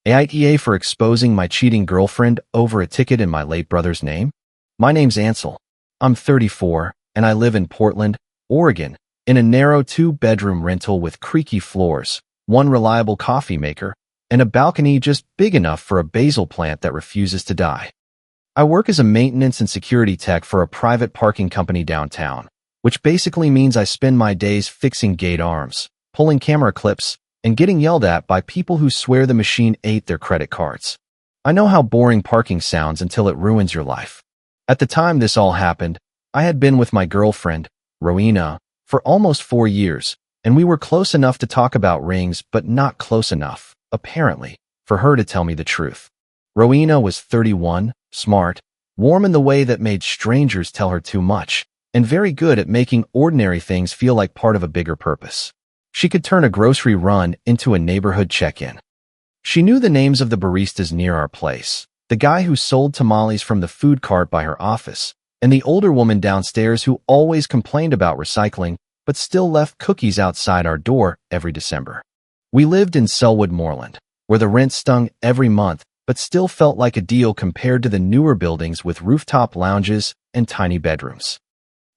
AITA for exposing my cheating girlfriend over a ticket in my late brother's name? My name's Ansel. I'm 34, and I live in Portland, Oregon, in a narrow 2-bedroom rental with creaky floors, one reliable coffee maker, and a balcony just big enough for a basil plant that refuses to die. I work as a maintenance and security tech for a private parking company downtown, which basically means I spend my days fixing gate arms, pulling camera clips, and getting yelled at by people who swear the machine ate their credit cards. I know how boring parking sounds until it ruins your life. At the time this all happened, I had been with my girlfriend, Rowena, for almost 4 years, and we were close enough to talk about rings but not close enough, apparently, for her to tell me the truth. Rowena was 31, smart, warm in the way that made strangers tell her too much, and very good at making ordinary things feel like part of a bigger purpose. She could turn a grocery run into a neighborhood check-in. She knew the names of the baristas near our place, the guy who sold tamales from the food cart by her office, and the older woman downstairs who always complained about recycling but still left cookies outside our door every December. We lived in Selwood Moreland, where the rent stung every month but still felt like a deal compared to the newer buildings with rooftop lounges and tiny bedrooms.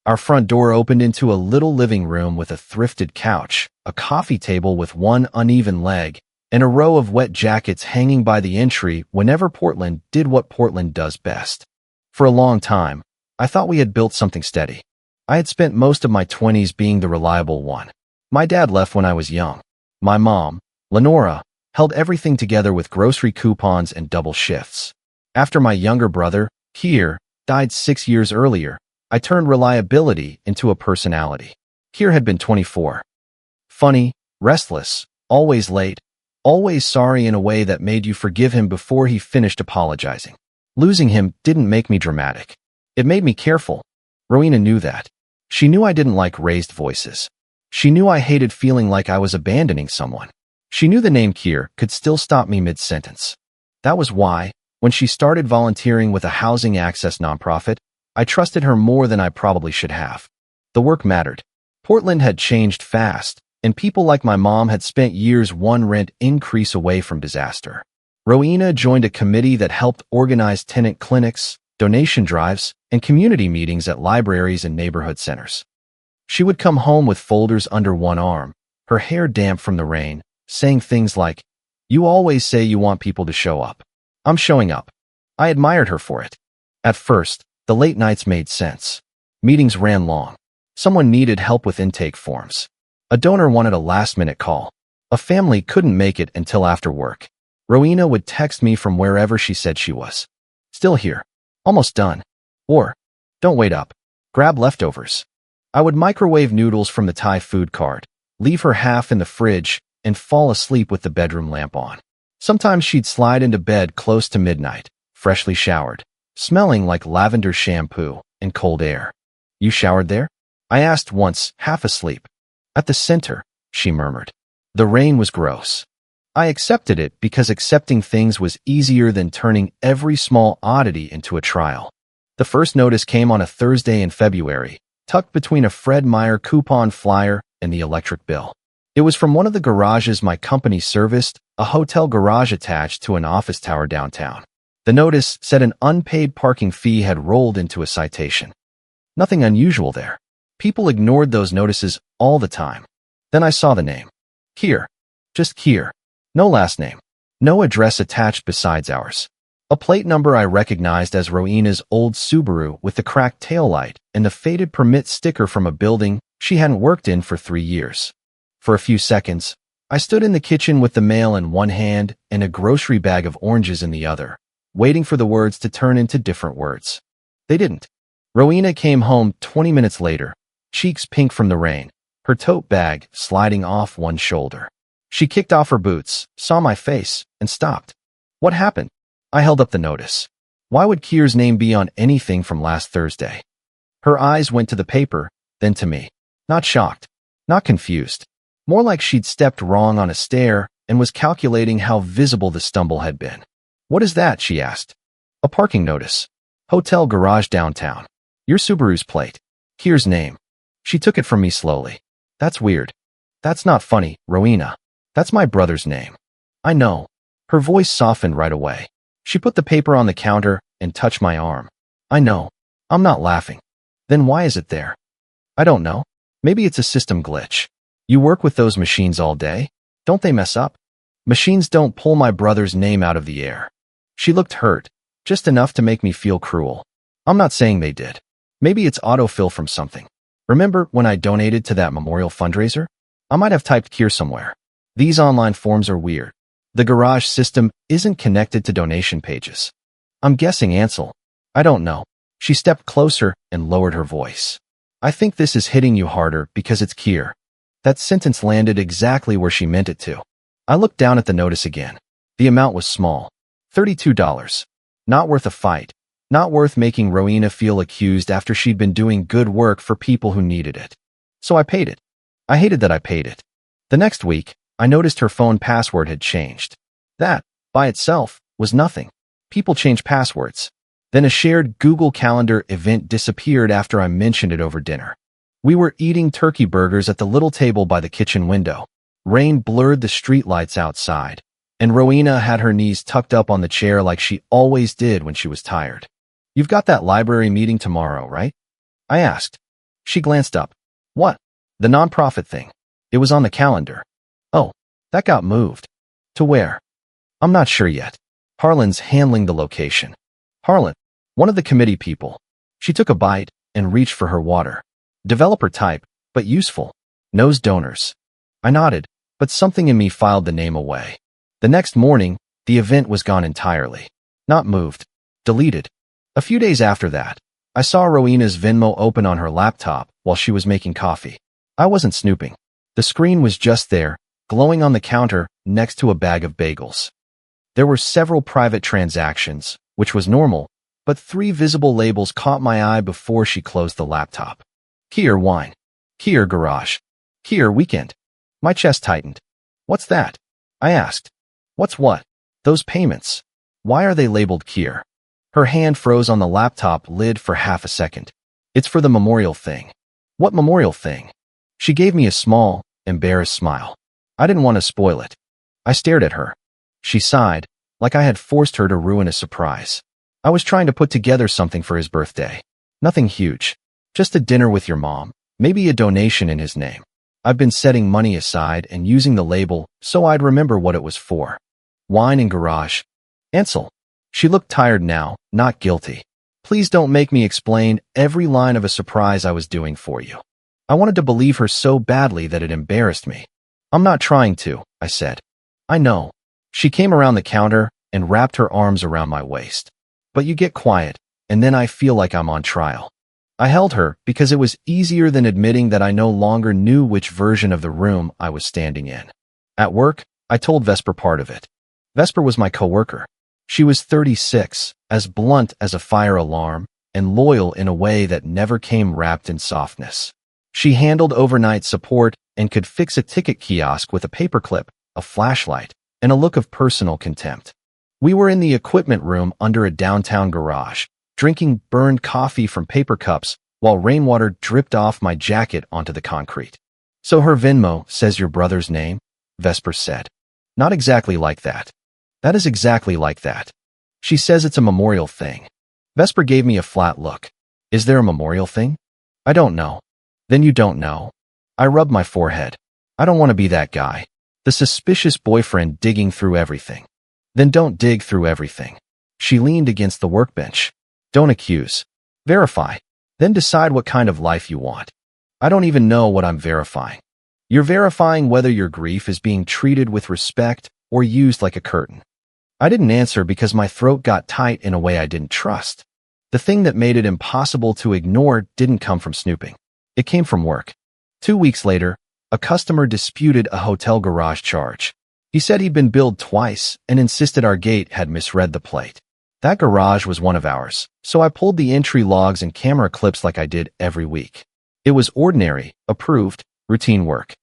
Our front door opened into a little living room with a thrifted couch, a coffee table with one uneven leg, and a row of wet jackets hanging by the entry whenever Portland did what Portland does best. For a long time, I thought we had built something steady. I had spent most of my 20s being the reliable one. My dad left when I was young. My mom, Lenora, held everything together with grocery coupons and double shifts. After my younger brother, Keir, died 6 years earlier, I turned reliability into a personality. Keir had been 24. Funny, restless, always late, always sorry in a way that made you forgive him before he finished apologizing. Losing him didn't make me dramatic. It made me careful. Rowena knew that. She knew I didn't like raised voices. She knew I hated feeling like I was abandoning someone. She knew the name Keir could still stop me mid-sentence. That was why, when she started volunteering with a housing access nonprofit, I trusted her more than I probably should have. The work mattered. Portland had changed fast, and people like my mom had spent years one rent increase away from disaster. Rowena joined a committee that helped organize tenant clinics, donation drives, and community meetings at libraries and neighborhood centers. She would come home with folders under one arm, her hair damp from the rain, saying things like, "You always say you want people to show up. I'm showing up." I admired her for it. At first, the late nights made sense. Meetings ran long. Someone needed help with intake forms. A donor wanted a last-minute call. A family couldn't make it until after work. Rowena would text me from wherever she said she was. "Still here. Almost done." Or, "Don't wait up. Grab leftovers." I would microwave noodles from the Thai food cart, leave her half in the fridge, and fall asleep with the bedroom lamp on. Sometimes she'd slide into bed close to midnight, freshly showered, smelling like lavender shampoo and cold air. "You showered there?" I asked once, half asleep. "At the center," she murmured. The rain was gross. I accepted it because accepting things was easier than turning every small oddity into a trial. The first notice came on a Thursday in February, tucked between a Fred Meyer coupon flyer and the electric bill. It was from one of the garages my company serviced, a hotel garage attached to an office tower downtown. The notice said an unpaid parking fee had rolled into a citation. Nothing unusual there. People ignored those notices all the time. Then I saw the name. Keir. Just Keir. No last name. No address attached besides ours. A plate number I recognized as Rowena's old Subaru with the cracked taillight and the faded permit sticker from a building she hadn't worked in for 3 years. For a few seconds, I stood in the kitchen with the mail in one hand and a grocery bag of oranges in the other, waiting for the words to turn into different words. They didn't. Rowena came home 20 minutes later, cheeks pink from the rain, her tote bag sliding off one shoulder. She kicked off her boots, saw my face, and stopped. "What happened?" I held up the notice. Why would Keir's name be on anything from last Thursday? Her eyes went to the paper, then to me. Not shocked, not confused. More like she'd stepped wrong on a stair and was calculating how visible the stumble had been. "What is that?" she asked. "A parking notice. Hotel garage downtown. Your Subaru's plate. Keir's name." She took it from me slowly. "That's weird." "That's not funny, Rowena. That's my brother's name." "I know." Her voice softened right away. She put the paper on the counter and touched my arm. I know. I'm not laughing. Then why is it there? I don't know. Maybe it's a system glitch. You work with those machines all day? Don't they mess up? Machines don't pull my brother's name out of the air. She looked hurt, just enough to make me feel cruel. I'm not saying they did. Maybe it's autofill from something. Remember when I donated to that memorial fundraiser? I might have typed here somewhere. These online forms are weird. The garage system isn't connected to donation pages. I'm guessing Ansel. I don't know. She stepped closer and lowered her voice. I think this is hitting you harder because it's Kier. That sentence landed exactly where she meant it to. I looked down at the notice again. The amount was small. $32. Not worth a fight. Not worth making Rowena feel accused after she'd been doing good work for people who needed it. So I paid it. I hated that I paid it. The next week, I noticed her phone password had changed. That, by itself, was nothing. People change passwords. Then a shared Google Calendar event disappeared after I mentioned it over dinner. We were eating turkey burgers at the little table by the kitchen window. Rain blurred the streetlights outside, and Rowena had her knees tucked up on the chair like she always did when she was tired. You've got that library meeting tomorrow, right? I asked. She glanced up. What? The nonprofit thing. It was on the calendar. Oh, that got moved. To where? I'm not sure yet. Harlan's handling the location. Harlan, one of the committee people. She took a bite and reached for her water. Developer type, but useful. Knows donors. I nodded, but something in me filed the name away. The next morning, the event was gone entirely. Not moved. Deleted. A few days after that, I saw Rowena's Venmo open on her laptop while she was making coffee. I wasn't snooping. The screen was just there, glowing on the counter next to a bag of bagels. There were several private transactions, which was normal, but 3 visible labels caught my eye before she closed the laptop. Kier Wine. Kier Garage. Kier Weekend. My chest tightened. What's that? I asked. What's what? Those payments. Why are they labeled Kier? Her hand froze on the laptop lid for half a second. It's for the memorial thing. What memorial thing? She gave me a small, embarrassed smile. I didn't want to spoil it. I stared at her. She sighed, like I had forced her to ruin a surprise. I was trying to put together something for his birthday. Nothing huge. Just a dinner with your mom, maybe a donation in his name. I've been setting money aside and using the label so I'd remember what it was for. Wine and garage. Ansel. She looked tired now, not guilty. Please don't make me explain every line of a surprise I was doing for you. I wanted to believe her so badly that it embarrassed me. I'm not trying to, I said. I know. She came around the counter and wrapped her arms around my waist. But you get quiet, and then I feel like I'm on trial. I held her because it was easier than admitting that I no longer knew which version of the room I was standing in. At work, I told Vesper part of it. Vesper was my coworker. She was 36, as blunt as a fire alarm, and loyal in a way that never came wrapped in softness. She handled overnight support and could fix a ticket kiosk with a paperclip, a flashlight, and a look of personal contempt. We were in the equipment room under a downtown garage, drinking burned coffee from paper cups while rainwater dripped off my jacket onto the concrete. So her Venmo says your brother's name? Vesper said. Not exactly like that. That is exactly like that. She says it's a memorial thing. Vesper gave me a flat look. Is there a memorial thing? I don't know. Then you don't know. I rubbed my forehead. I don't want to be that guy. The suspicious boyfriend digging through everything. Then don't dig through everything. She leaned against the workbench. Don't accuse. Verify. Then decide what kind of life you want. I don't even know what I'm verifying. You're verifying whether your grief is being treated with respect or used like a curtain. I didn't answer because my throat got tight in a way I didn't trust. The thing that made it impossible to ignore didn't come from snooping. It came from work. 2 weeks later, a customer disputed a hotel garage charge. He said he'd been billed twice and insisted our gate had misread the plate. That garage was one of ours, so I pulled the entry logs and camera clips like I did every week. It was ordinary, approved, routine work.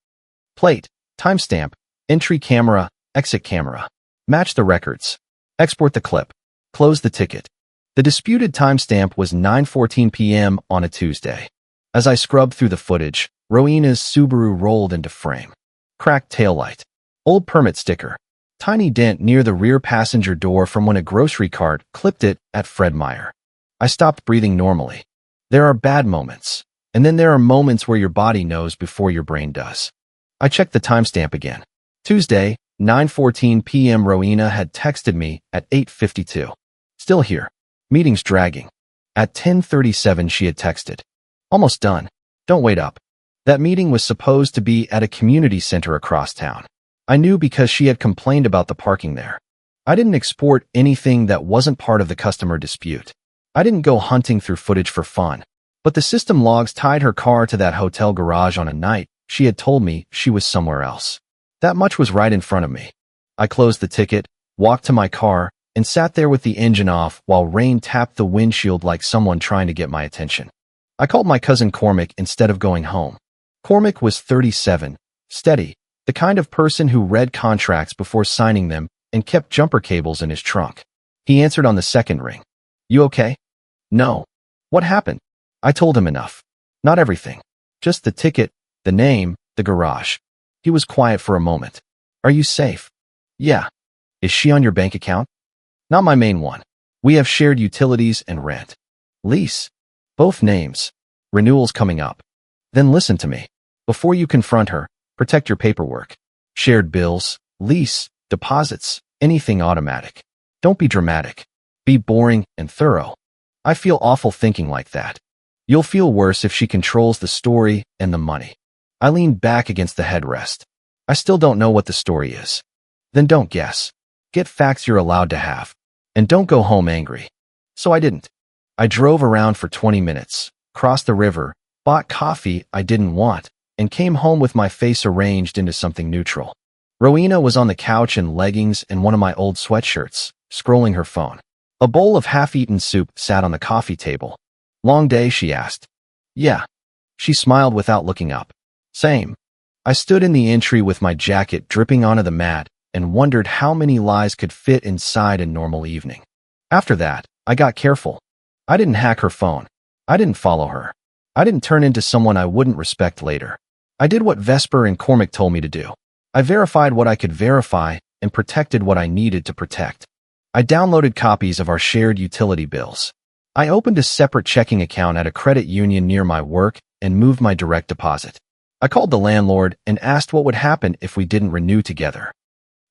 Plate, timestamp, entry camera, exit camera. Match the records. Export the clip. Close the ticket. The disputed timestamp was 9:14 p.m. on a Tuesday. As I scrubbed through the footage, Rowena's Subaru rolled into frame. Cracked taillight. Old permit sticker. Tiny dent near the rear passenger door from when a grocery cart clipped it at Fred Meyer. I stopped breathing normally. There are bad moments, and then there are moments where your body knows before your brain does. I checked the timestamp again. Tuesday, 9:14 p.m. Rowena had texted me at 8:52. Still here. Meeting's dragging. At 10:37 she had texted. Almost done. Don't wait up. That meeting was supposed to be at a community center across town. I knew because she had complained about the parking there. I didn't export anything that wasn't part of the customer dispute. I didn't go hunting through footage for fun. But the system logs tied her car to that hotel garage on a night she had told me she was somewhere else. That much was right in front of me. I closed the ticket, walked to my car, and sat there with the engine off while rain tapped the windshield like someone trying to get my attention. I called my cousin Cormac instead of going home. Cormac was 37, steady, the kind of person who read contracts before signing them and kept jumper cables in his trunk. He answered on the second ring. You okay? No. What happened? I told him enough. Not everything. Just the ticket, the name, the garage. He was quiet for a moment. Are you safe? Yeah. Is she on your bank account? Not my main one. We have shared utilities and rent. Lease. Both names. Renewals coming up. Then listen to me. Before you confront her, protect your paperwork. Shared bills, lease, deposits, anything automatic. Don't be dramatic. Be boring and thorough. I feel awful thinking like that. You'll feel worse if she controls the story and the money. I leaned back against the headrest. I still don't know what the story is. Then don't guess. Get facts you're allowed to have. And don't go home angry. So I didn't. I drove around for 20 minutes, crossed the river, bought coffee I didn't want, and came home with my face arranged into something neutral. Rowena was on the couch in leggings and one of my old sweatshirts, scrolling her phone. A bowl of half-eaten soup sat on the coffee table. Long day, she asked. Yeah. She smiled without looking up. Same. I stood in the entry with my jacket dripping onto the mat and wondered how many lies could fit inside a normal evening. After that, I got careful. I didn't hack her phone. I didn't follow her. I didn't turn into someone I wouldn't respect later. I did what Vesper and Cormac told me to do. I verified what I could verify and protected what I needed to protect. I downloaded copies of our shared utility bills. I opened a separate checking account at a credit union near my work and moved my direct deposit. I called the landlord and asked what would happen if we didn't renew together.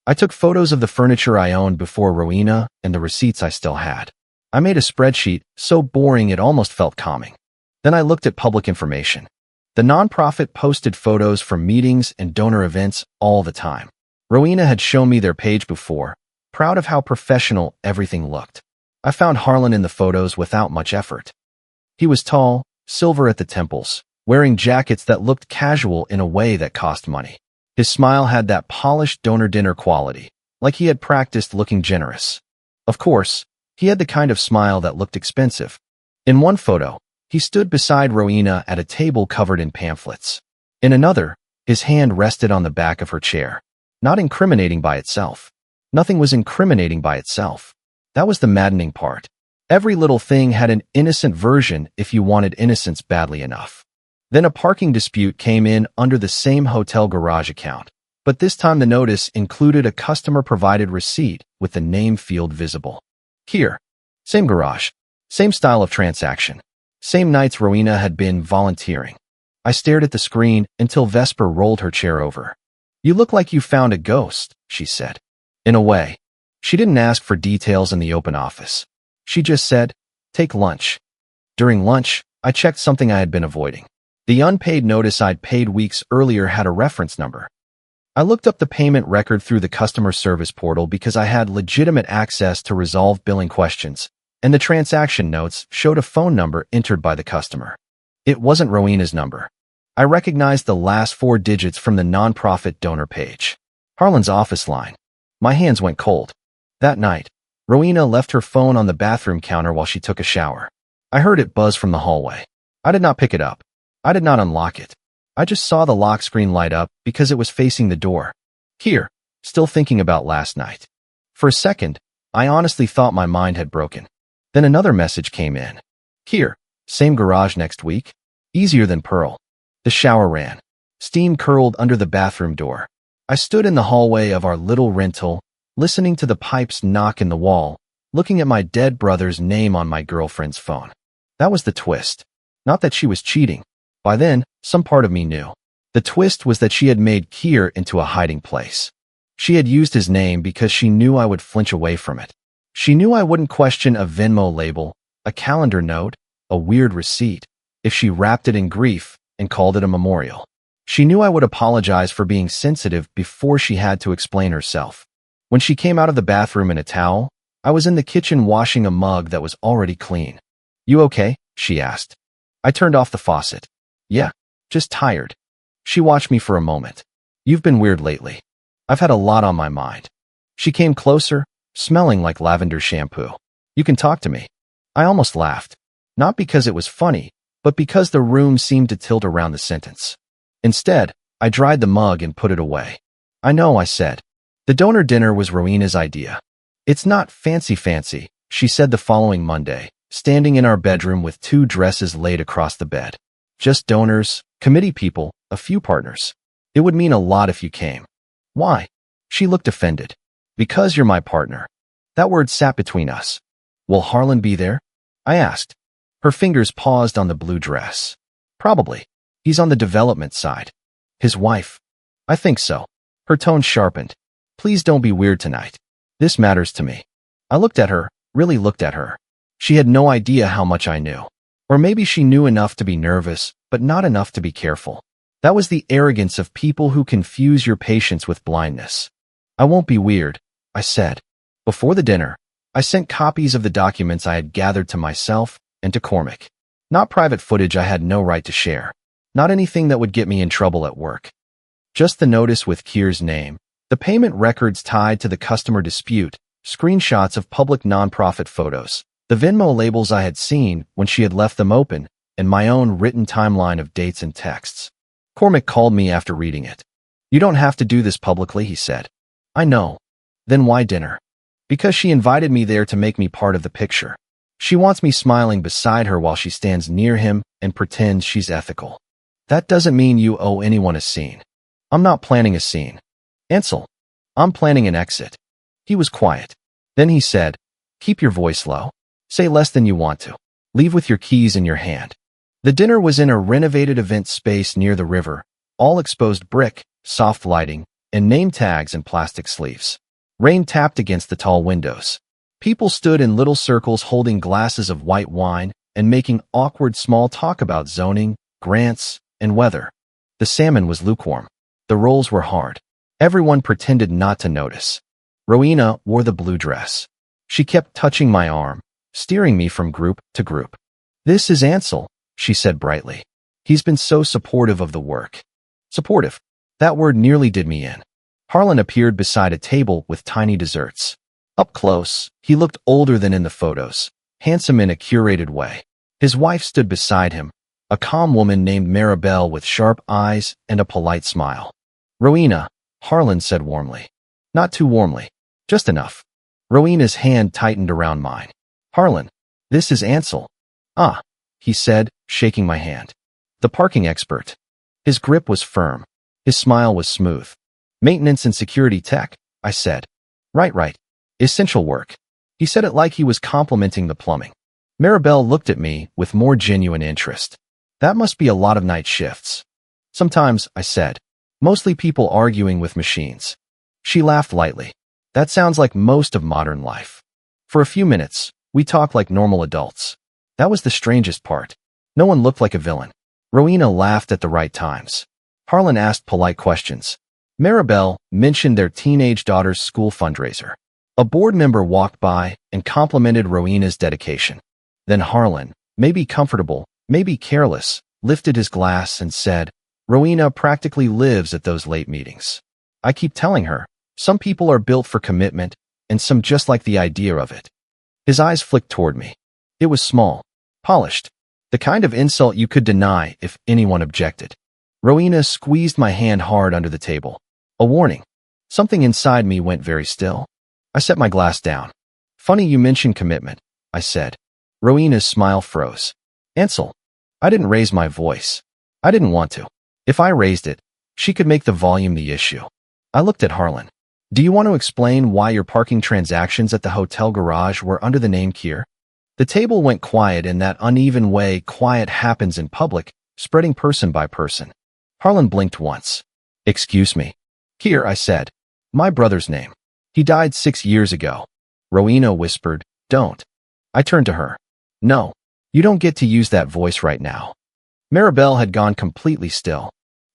I took photos of the furniture I owned before Rowena and the receipts I still had. I made a spreadsheet so boring it almost felt calming. Then I looked at public information. The nonprofit posted photos from meetings and donor events all the time. Rowena had shown me their page before, proud of how professional everything looked. I found Harlan in the photos without much effort. He was tall, silver at the temples, wearing jackets that looked casual in a way that cost money. His smile had that polished donor dinner quality, like he had practiced looking generous. Of course, he had the kind of smile that looked expensive. In one photo, he stood beside Rowena at a table covered in pamphlets. In another, his hand rested on the back of her chair. Not incriminating by itself. Nothing was incriminating by itself. That was the maddening part. Every little thing had an innocent version if you wanted innocence badly enough. Then a parking dispute came in under the same hotel garage account, but this time the notice included a customer-provided receipt with the name field visible. Here. Same garage. Same style of transaction. Same nights Rowena had been volunteering. I stared at the screen until Vesper rolled her chair over. You look like you found a ghost, she said. In a way. She didn't ask for details in the open office. She just said, take lunch. During lunch, I checked something I had been avoiding. The unpaid notice I'd paid weeks earlier had a reference number. I looked up the payment record through the customer service portal because I had legitimate access to resolve billing questions, and the transaction notes showed a phone number entered by the customer. It wasn't Rowena's number. I recognized the last 4 digits from the nonprofit donor page. Harlan's office line. My hands went cold. That night, Rowena left her phone on the bathroom counter while she took a shower. I heard it buzz from the hallway. I did not pick it up. I did not unlock it. I just saw the lock screen light up because it was facing the door. Here, still thinking about last night. For a second, I honestly thought my mind had broken. Then another message came in. Here, same garage next week. Easier than Pearl. The shower ran. Steam curled under the bathroom door. I stood in the hallway of our little rental, listening to the pipes knock in the wall, looking at my dead brother's name on my girlfriend's phone. That was the twist. Not that she was cheating. By then, some part of me knew. The twist was that she had made Kier into a hiding place. She had used his name because she knew I would flinch away from it. She knew I wouldn't question a Venmo label, a calendar note, a weird receipt, if she wrapped it in grief and called it a memorial. She knew I would apologize for being sensitive before she had to explain herself. When she came out of the bathroom in a towel, I was in the kitchen washing a mug that was already clean. "You okay?" she asked. I turned off the faucet. "Yeah, just tired." She watched me for a moment. "You've been weird lately. I've had a lot on my mind." She came closer, smelling like lavender shampoo. "You can talk to me." I almost laughed. Not because it was funny, but because the room seemed to tilt around the sentence. Instead, I dried the mug and put it away. "I know," I said. "The donor dinner was Rowena's idea." "It's not fancy," she said the following Monday, standing in our bedroom with 2 dresses laid across the bed. "Just donors, committee people, a few partners. It would mean a lot if you came." "Why?" She looked offended. "Because you're my partner." That word sat between us. "Will Harlan be there?" I asked. Her fingers paused on the blue dress. "Probably. He's on the development side." "His wife?" "I think so." Her tone sharpened. "Please don't be weird tonight. This matters to me." I looked at her, really looked at her. She had no idea how much I knew. Or maybe she knew enough to be nervous, but not enough to be careful. That was the arrogance of people who confuse your patience with blindness. "I won't be weird," I said. Before the dinner, I sent copies of the documents I had gathered to myself and to Cormac. Not private footage I had no right to share. Not anything that would get me in trouble at work. Just the notice with Kier's name, the payment records tied to the customer dispute, screenshots of public nonprofit photos, the Venmo labels I had seen when she had left them open, and my own written timeline of dates and texts. Cormac called me after reading it. "You don't have to do this publicly," he said. "I know." "Then why dinner?" "Because she invited me there to make me part of the picture. She wants me smiling beside her while she stands near him and pretends she's ethical." "That doesn't mean you owe anyone a scene." "I'm not planning a scene. Ansel, I'm planning an exit." He was quiet. Then he said, "Keep your voice low. Say less than you want to. Leave with your keys in your hand." The dinner was in a renovated event space near the river, all exposed brick, soft lighting, and name tags and plastic sleeves. Rain tapped against the tall windows. People stood in little circles holding glasses of white wine and making awkward small talk about zoning, grants, and weather. The salmon was lukewarm. The rolls were hard. Everyone pretended not to notice. Rowena wore the blue dress. She kept touching my arm, steering me from group to group. "This is Ansel," she said brightly. "He's been so supportive of the work." Supportive. That word nearly did me in. Harlan appeared beside a table with tiny desserts. Up close, he looked older than in the photos, handsome in a curated way. His wife stood beside him, a calm woman named Maribel with sharp eyes and a polite smile. "Rowena," Harlan said warmly. Not too warmly, just enough. Rowena's hand tightened around mine. "Harlan, this is Ansel." "Ah," he said, shaking my hand. "The parking expert." His grip was firm. His smile was smooth. "Maintenance and security tech," I said. Right. Essential work." He said it like he was complimenting the plumbing. Maribel looked at me with more genuine interest. "That must be a lot of night shifts." "Sometimes," I said. "Mostly people arguing with machines." She laughed lightly. "That sounds like most of modern life." For a few minutes, we talked like normal adults. That was the strangest part. No one looked like a villain. Rowena laughed at the right times. Harlan asked polite questions. Maribel mentioned their teenage daughter's school fundraiser. A board member walked by and complimented Rowena's dedication. Then Harlan, maybe comfortable, maybe careless, lifted his glass and said, "Rowena practically lives at those late meetings. I keep telling her, some people are built for commitment, and some just like the idea of it." His eyes flicked toward me. It was small, polished, the kind of insult you could deny if anyone objected. Rowena squeezed my hand hard under the table. A warning. Something inside me went very still. I set my glass down. "Funny you mention commitment," I said. Rowena's smile froze. "Ansel." I didn't raise my voice. I didn't want to. If I raised it, she could make the volume the issue. I looked at Harlan. Do you want to explain why your parking transactions at the hotel garage were under the name Kier? The table went quiet in that uneven way quiet happens in public, spreading person by person. Harlan blinked once. Excuse me. Kier, I said. My brother's name. He died 6 years ago. Rowena whispered, Don't. I turned to her. No. You don't get to use that voice right now. Maribel had gone completely still.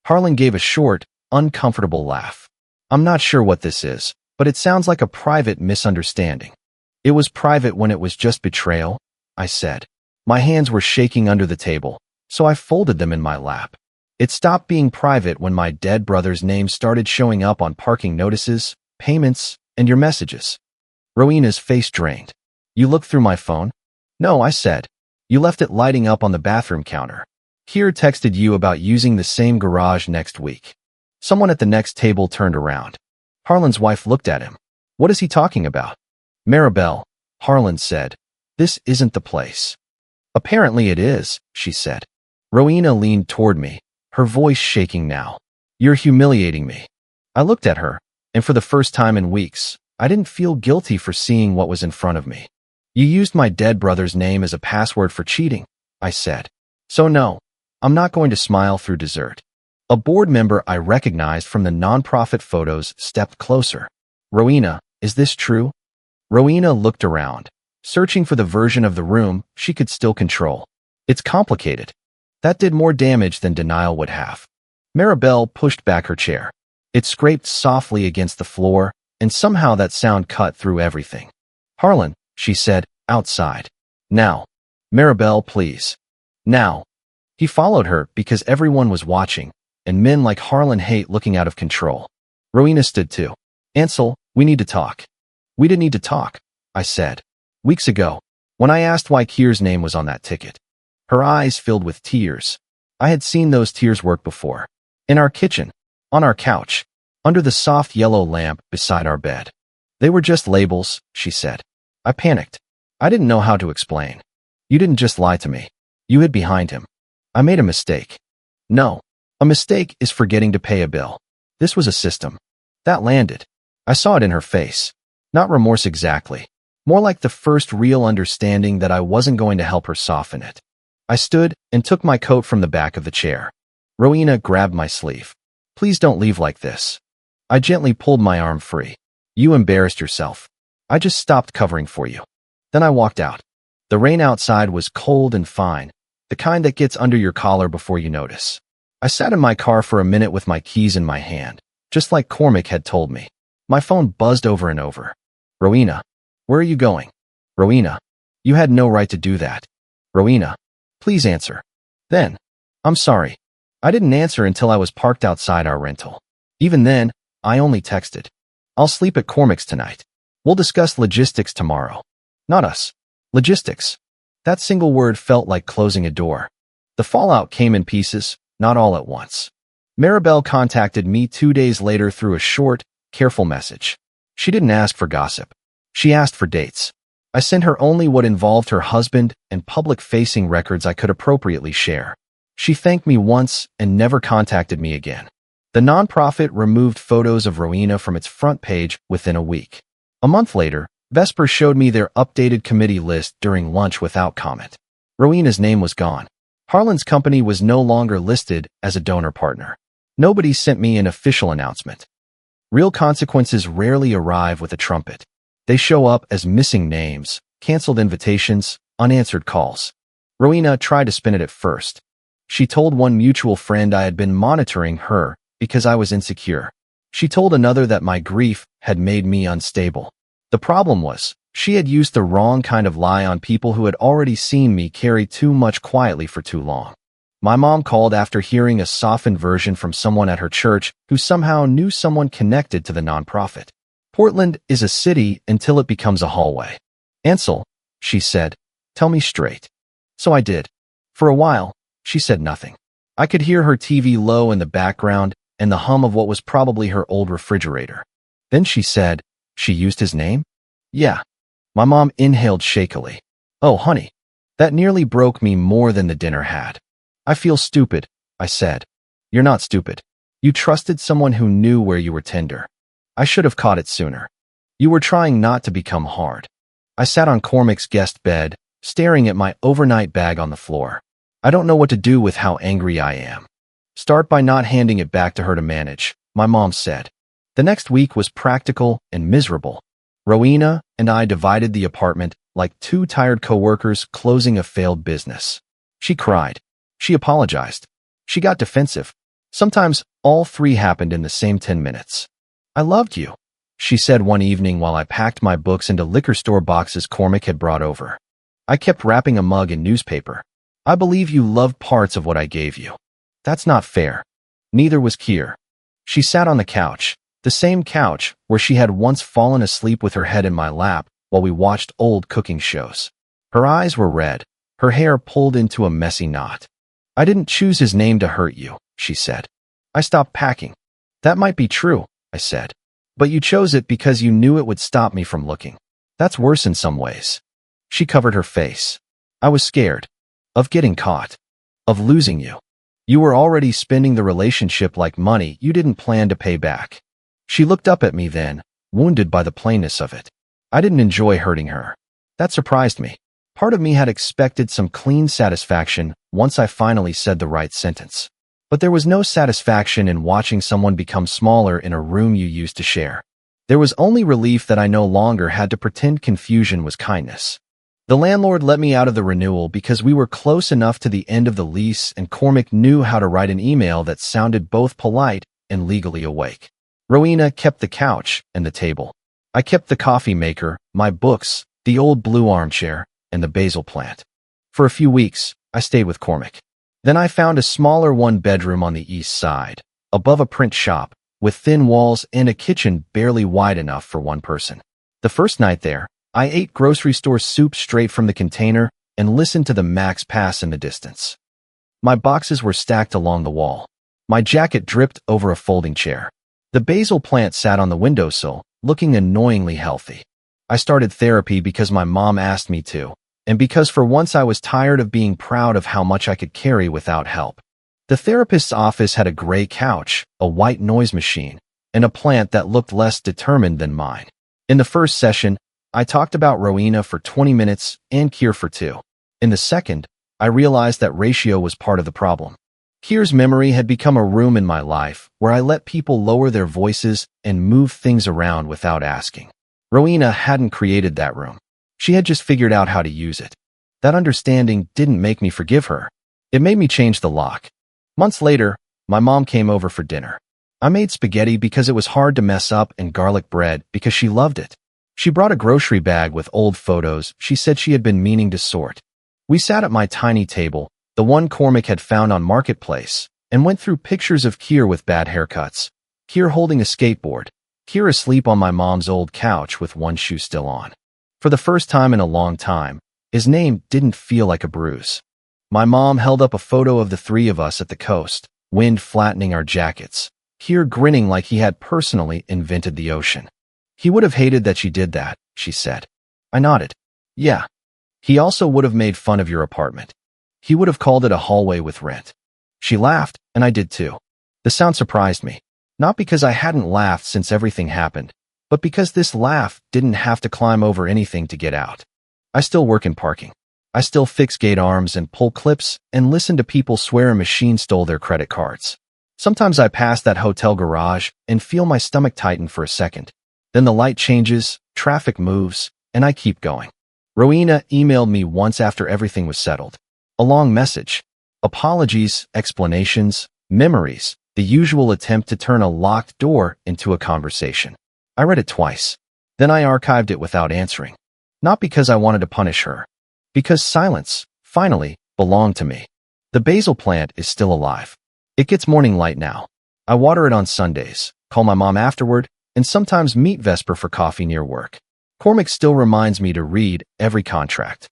Harlan gave a short, uncomfortable laugh. I'm not sure what this is, but it sounds like a private misunderstanding. It was private when it was just betrayal, I said. My hands were shaking under the table, so I folded them in my lap. It stopped being private when my dead brother's name started showing up on parking notices, payments, and your messages. Rowena's face drained. You looked through my phone? No, I said. You left it lighting up on the bathroom counter. Kier texted you about using the same garage next week. Someone at the next table turned around. Harlan's wife looked at him. What is he talking about? Maribel, Harlan said. This isn't the place. Apparently it is, she said. Rowena leaned toward me, her voice shaking now. You're humiliating me. I looked at her, and for the first time in weeks, I didn't feel guilty for seeing what was in front of me. You used my dead brother's name as a password for cheating, I said. So no, I'm not going to smile through dessert. A board member I recognized from the nonprofit photos stepped closer. Rowena, is this true? Rowena looked around, searching for the version of the room she could still control. It's complicated. That did more damage than denial would have. Maribel pushed back her chair. It scraped softly against the floor, and somehow that sound cut through everything. Harlan, she said, outside. Now. Maribel, please. Now. He followed her because everyone was watching, and men like Harlan hate looking out of control. Rowena stood too. Ansel, we need to talk. We didn't need to talk, I said. Weeks ago, when I asked why Kier's name was on that ticket. Her eyes filled with tears. I had seen those tears work before. In our kitchen, on our couch, under the soft yellow lamp beside our bed. They were just labels, she said. I panicked. I didn't know how to explain. You didn't just lie to me. You hid behind him. I made a mistake. No. A mistake is forgetting to pay a bill. This was a system. That landed. I saw it in her face. Not remorse exactly. More like the first real understanding that I wasn't going to help her soften it. I stood and took my coat from the back of the chair. Rowena grabbed my sleeve. Please don't leave like this. I gently pulled my arm free. You embarrassed yourself. I just stopped covering for you. Then I walked out. The rain outside was cold and fine, the kind that gets under your collar before you notice. I sat in my car for a minute with my keys in my hand, just like Cormac had told me. My phone buzzed over and over. Rowena, where are you going? Rowena, you had no right to do that. Rowena, please answer. Then, I'm sorry. I didn't answer until I was parked outside our rental. Even then, I only texted. I'll sleep at Cormac's tonight. We'll discuss logistics tomorrow. Not us. Logistics. That single word felt like closing a door. The fallout came in pieces, not all at once. Maribel contacted me 2 days later through a short, careful message. She didn't ask for gossip. She asked for dates. I sent her only what involved her husband and public-facing records I could appropriately share. She thanked me once and never contacted me again. The nonprofit removed photos of Rowena from its front page within a week. A month later, Vesper showed me their updated committee list during lunch without comment. Rowena's name was gone. Harlan's company was no longer listed as a donor partner. Nobody sent me an official announcement. Real consequences rarely arrive with a trumpet. They show up as missing names, canceled invitations, unanswered calls. Rowena tried to spin it at first. She told one mutual friend I had been monitoring her because I was insecure. She told another that my grief had made me unstable. The problem was, she had used the wrong kind of lie on people who had already seen me carry too much quietly for too long. My mom called after hearing a softened version from someone at her church who somehow knew someone connected to the nonprofit. Portland is a city until it becomes a hallway. Ansel, she said, tell me straight. So I did. For a while, she said nothing. I could hear her TV low in the background and the hum of what was probably her old refrigerator. Then she said, she used his name? Yeah. My mom inhaled shakily. Oh, honey. That nearly broke me more than the dinner had. I feel stupid, I said. You're not stupid. You trusted someone who knew where you were tender. I should have caught it sooner. You were trying not to become hard. I sat on Cormac's guest bed, staring at my overnight bag on the floor. I don't know what to do with how angry I am. Start by not handing it back to her to manage, my mom said. The next week was practical and miserable. Rowena and I divided the apartment like two tired coworkers closing a failed business. She cried. She apologized. She got defensive. Sometimes all three happened in the same 10 minutes. I loved you, she said one evening while I packed my books into liquor store boxes Cormac had brought over. I kept wrapping a mug in newspaper. I believe you loved parts of what I gave you. That's not fair. Neither was Kier. She sat on the couch, the same couch where she had once fallen asleep with her head in my lap while we watched old cooking shows. Her eyes were red, her hair pulled into a messy knot. I didn't choose his name to hurt you, she said. I stopped packing. That might be true, I said. But you chose it because you knew it would stop me from looking. That's worse in some ways. She covered her face. I was scared. Of getting caught. Of losing you. You were already spending the relationship like money you didn't plan to pay back. She looked up at me then, wounded by the plainness of it. I didn't enjoy hurting her. That surprised me. Part of me had expected some clean satisfaction once I finally said the right sentence. But there was no satisfaction in watching someone become smaller in a room you used to share. There was only relief that I no longer had to pretend confusion was kindness. The landlord let me out of the renewal because we were close enough to the end of the lease and Cormac knew how to write an email that sounded both polite and legally awake. Rowena kept the couch and the table. I kept the coffee maker, my books, the old blue armchair, and the basil plant. For a few weeks, I stayed with Cormac. Then I found a smaller one-bedroom on the east side, above a print shop, with thin walls and a kitchen barely wide enough for one person. The first night there, I ate grocery store soup straight from the container and listened to the Max pass in the distance. My boxes were stacked along the wall. My jacket dripped over a folding chair. The basil plant sat on the windowsill, looking annoyingly healthy. I started therapy because my mom asked me to, and because for once I was tired of being proud of how much I could carry without help. The therapist's office had a gray couch, a white noise machine, and a plant that looked less determined than mine. In the first session, I talked about Rowena for 20 minutes and Kier for 2. In the second, I realized that ratio was part of the problem. Kier's memory had become a room in my life where I let people lower their voices and move things around without asking. Rowena hadn't created that room. She had just figured out how to use it. That understanding didn't make me forgive her. It made me change the lock. Months later, my mom came over for dinner. I made spaghetti because it was hard to mess up and garlic bread because she loved it. She brought a grocery bag with old photos she said she had been meaning to sort. We sat at my tiny table, the one Cormac had found on Marketplace, and went through pictures of Kier with bad haircuts, Kier holding a skateboard, Kier asleep on my mom's old couch with one shoe still on. For the first time in a long time, his name didn't feel like a bruise. My mom held up a photo of the three of us at the coast, wind flattening our jackets, Kier grinning like he had personally invented the ocean. He would have hated that she did that, she said. I nodded. Yeah. He also would have made fun of your apartment. He would have called it a hallway with rent. She laughed, and I did too. The sound surprised me. Not because I hadn't laughed since everything happened, but because this laugh didn't have to climb over anything to get out. I still work in parking. I still fix gate arms and pull clips and listen to people swear a machine stole their credit cards. Sometimes I pass that hotel garage and feel my stomach tighten for a second. Then the light changes, traffic moves, and I keep going. Rowena emailed me once after everything was settled. A long message. Apologies, explanations, memories, the usual attempt to turn a locked door into a conversation. I read it twice. Then I archived it without answering. Not because I wanted to punish her. Because silence, finally, belonged to me. The basil plant is still alive. It gets morning light now. I water it on Sundays, call my mom afterward, and sometimes meet Vesper for coffee near work. Cormac still reminds me to read every contract.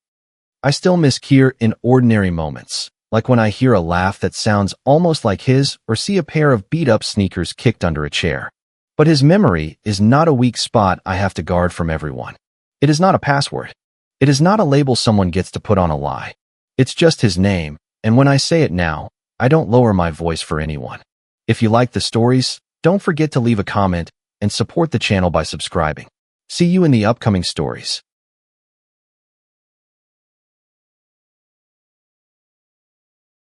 I still miss Kier in ordinary moments, like when I hear a laugh that sounds almost like his or see a pair of beat-up sneakers kicked under a chair. But his memory is not a weak spot I have to guard from everyone. It is not a password. It is not a label someone gets to put on a lie. It's just his name, and when I say it now, I don't lower my voice for anyone. If you like the stories, don't forget to leave a comment and support the channel by subscribing. See you in the upcoming stories.